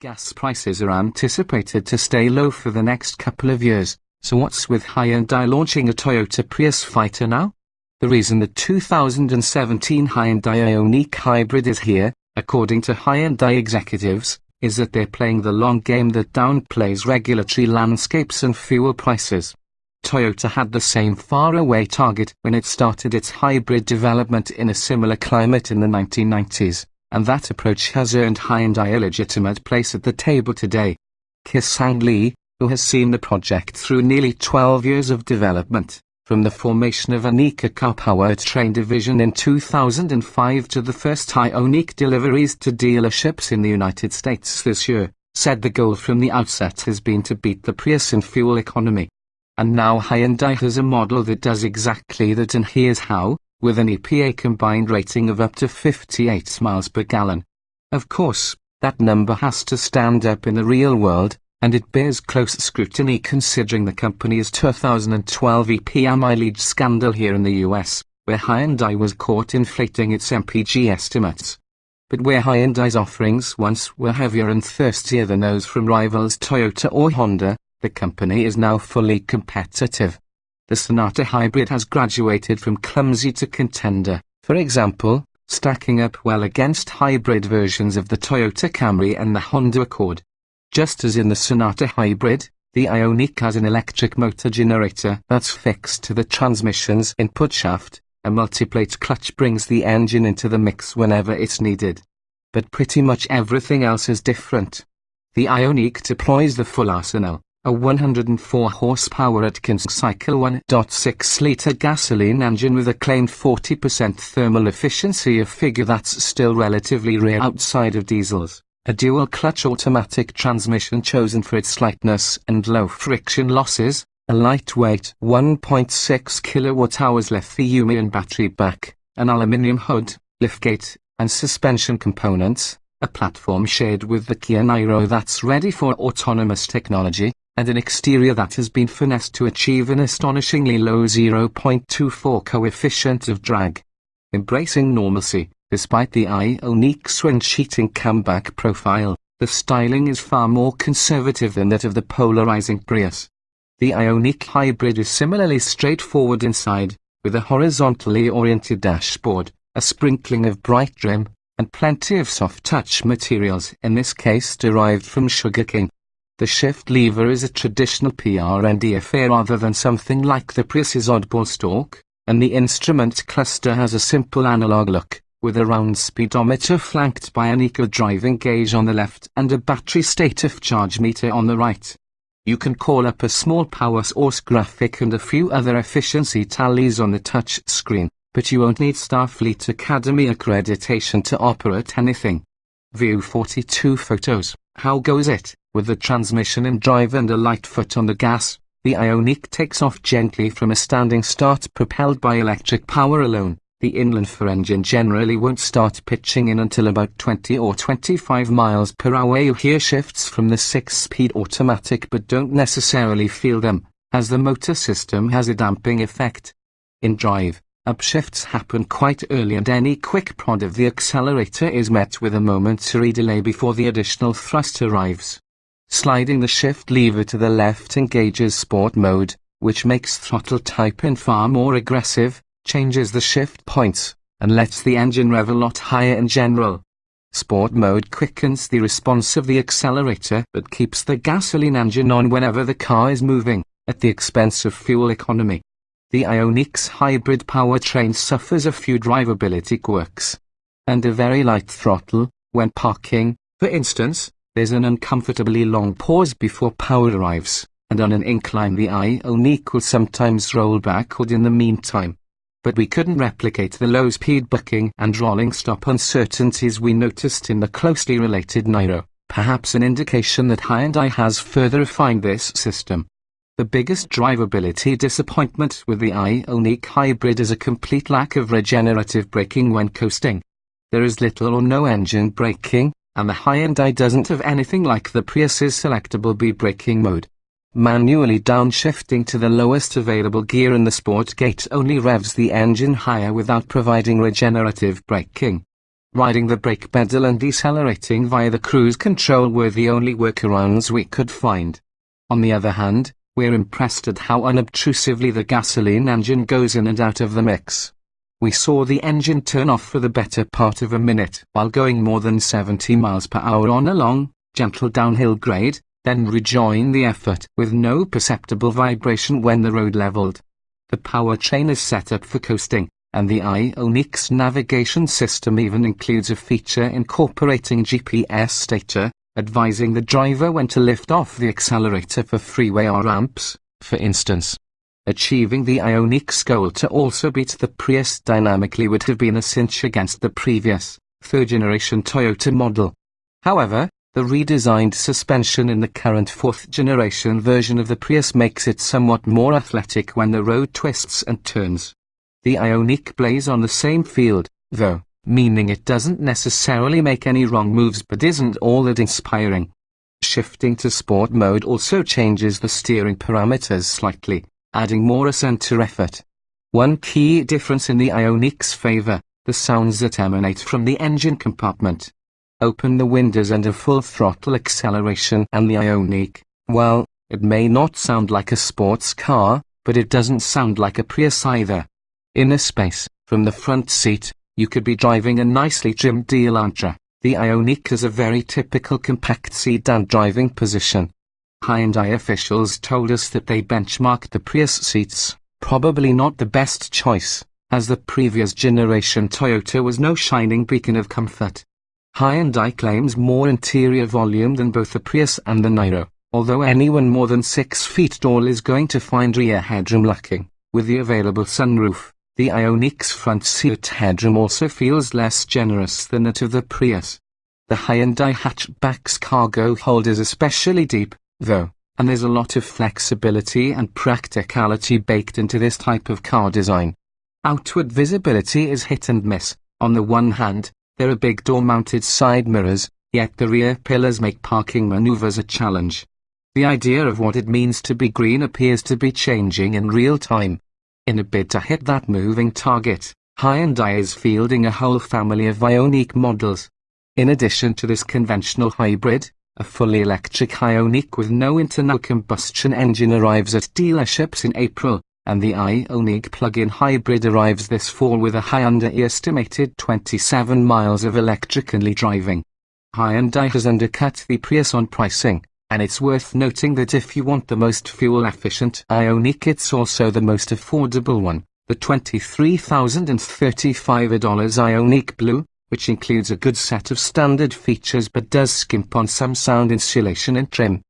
gas prices are anticipated to stay low for the next couple of years, so what's with Hyundai launching a Toyota Prius fighter now? The reason the 2017 Hyundai Ioniq Hybrid is here, according to Hyundai executives, is that they're playing the long game that downplays regulatory landscapes and fuel prices. Toyota had the same faraway target when it started its hybrid development in a similar climate in the 1990s, and that approach has earned Hyundai a legitimate place at the table today. Ki-Sang Lee, who has seen the project through nearly 12 years of development, from the formation of Ioniq car-powered-train division in 2005 to the first Ioniq deliveries to dealerships in the United States this year, said the goal from the outset has been to beat the Prius in fuel economy. And now Hyundai has a model that does exactly that, and here's how, with an EPA combined rating of up to 58 miles per gallon. Of course, that number has to stand up in the real world, and it bears close scrutiny considering the company's 2012 EPA mileage scandal here in the US, where Hyundai was caught inflating its MPG estimates. But where Hyundai's offerings once were heavier and thirstier than those from rivals Toyota or Honda, the company is now fully competitive. The Sonata Hybrid has graduated from clumsy to contender, for example, stacking up well against hybrid versions of the Toyota Camry and the Honda Accord. Just as in the Sonata Hybrid, the Ioniq has an electric motor generator that's fixed to the transmission's input shaft. A multiplate clutch brings the engine into the mix whenever it's needed. But pretty much everything else is different. The Ioniq deploys the full arsenal, a 104 horsepower Atkins cycle 1.6-litre gasoline engine with a claimed 40% thermal efficiency, a figure that's still relatively rare outside of diesels. A dual-clutch automatic transmission chosen for its lightness and low friction losses, a lightweight 1.6 kWh lithium-ion battery pack, an aluminium hood, liftgate, and suspension components, a platform shared with the Kia Niro that's ready for autonomous technology, and an exterior that has been finessed to achieve an astonishingly low 0.24 coefficient of drag. Embracing normalcy. Despite the Ioniq's wind-cheating comeback profile, the styling is far more conservative than that of the polarizing Prius. The Ioniq Hybrid is similarly straightforward inside, with a horizontally oriented dashboard, a sprinkling of bright trim, and plenty of soft-touch materials, in this case derived from sugarcane. The shift lever is a traditional PRND affair rather than something like the Prius's oddball stalk, and the instrument cluster has a simple analog look, with a round speedometer flanked by an eco-driving gauge on the left and a battery state of charge meter on the right. You can call up a small power source graphic and a few other efficiency tallies on the touch screen, but you won't need Starfleet Academy accreditation to operate anything. View 42 photos. How goes it? With the transmission in drive and a light foot on the gas, the Ioniq takes off gently from a standing start propelled by electric power alone. The inland-4 engine generally won't start pitching in until about 20 or 25 miles per hour. You hear shifts from the 6-speed automatic but don't necessarily feel them, as the motor system has a damping effect. In drive, upshifts happen quite early and any quick prod of the accelerator is met with a momentary delay before the additional thrust arrives. Sliding the shift lever to the left engages Sport mode, which makes throttle type in far more aggressive, changes the shift points, and lets the engine rev a lot higher in general. Sport mode quickens the response of the accelerator but keeps the gasoline engine on whenever the car is moving, at the expense of fuel economy. The Ioniq's hybrid powertrain suffers a few drivability quirks. And a very light throttle, when parking, for instance, there's an uncomfortably long pause before power arrives, and on an incline the Ioniq will sometimes roll backward in the meantime. But we couldn't replicate the low-speed bucking and rolling stop uncertainties we noticed in the closely related Niro, perhaps an indication that Hyundai has further refined this system. The biggest drivability disappointment with the Ioniq Hybrid is a complete lack of regenerative braking when coasting. There is little or no engine braking, and the Hyundai doesn't have anything like the Prius's selectable B braking mode. Manually downshifting to the lowest available gear in the sport gate only revs the engine higher without providing regenerative braking. Riding the brake pedal and decelerating via the cruise control were the only workarounds we could find. On the other hand, we're impressed at how unobtrusively the gasoline engine goes in and out of the mix. We saw the engine turn off for the better part of a minute while going more than 70 miles per hour on a long, gentle downhill grade, then rejoin the effort with no perceptible vibration when the road leveled. The powertrain is set up for coasting, and the Ioniq's navigation system even includes a feature incorporating GPS data, advising the driver when to lift off the accelerator for freeway or ramps, for instance. Achieving the Ioniq's goal to also beat the Prius dynamically would have been a cinch against the previous, third-generation Toyota model. However, the redesigned suspension in the current fourth-generation version of the Prius makes it somewhat more athletic when the road twists and turns. The Ioniq plays on the same field, though, meaning it doesn't necessarily make any wrong moves but isn't all that inspiring. Shifting to sport mode also changes the steering parameters slightly, adding more center effort. One key difference in the Ioniq's favor, the sounds that emanate from the engine compartment. Open the windows and a full throttle acceleration and the Ioniq, well, it may not sound like a sports car, but it doesn't sound like a Prius either. Inner space, from the front seat, you could be driving a nicely trimmed Elantra. The Ioniq has a very typical compact sedan driving position. Hyundai officials told us that they benchmarked the Prius seats, probably not the best choice, as the previous generation Toyota was no shining beacon of comfort. Hyundai claims more interior volume than both the Prius and the Niro, although anyone more than 6 feet tall is going to find rear headroom lacking. With the available sunroof, the Ioniq's front seat headroom also feels less generous than that of the Prius. The Hyundai hatchback's cargo hold is especially deep, though, and there's a lot of flexibility and practicality baked into this type of car design. Outward visibility is hit and miss. On the one hand, there are big door-mounted side mirrors, yet the rear pillars make parking maneuvers a challenge. The idea of what it means to be green appears to be changing in real time. In a bid to hit that moving target, Hyundai is fielding a whole family of Ioniq models. In addition to this conventional hybrid, a fully electric Ioniq with no internal combustion engine arrives at dealerships in April, and the Ioniq plug-in hybrid arrives this fall with a Hyundai estimated 27 miles of electrically driving. Hyundai has undercut the Prius on pricing, and it's worth noting that if you want the most fuel-efficient Ioniq, it's also the most affordable one, the $23,035 Ioniq Blue, which includes a good set of standard features but does skimp on some sound insulation and trim.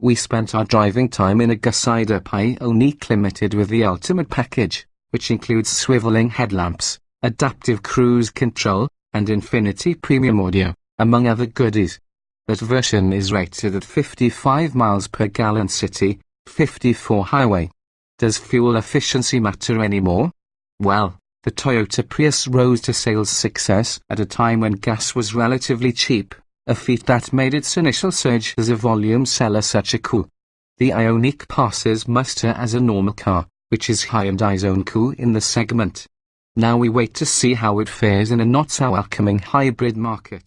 We spent our driving time in a gusside-up Ioniq Limited with the Ultimate package, which includes swiveling headlamps, adaptive cruise control, and Infinity Premium audio, among other goodies. That version is rated at 55 miles per gallon city, 54 highway. Does fuel efficiency matter anymore? Well, the Toyota Prius rose to sales success at a time when gas was relatively cheap, a feat that made its initial surge as a volume seller such a coup. The Ioniq passes muster as a normal car, which is Hyundai's own coup in the segment. Now we wait to see how it fares in a not-so-welcoming hybrid market.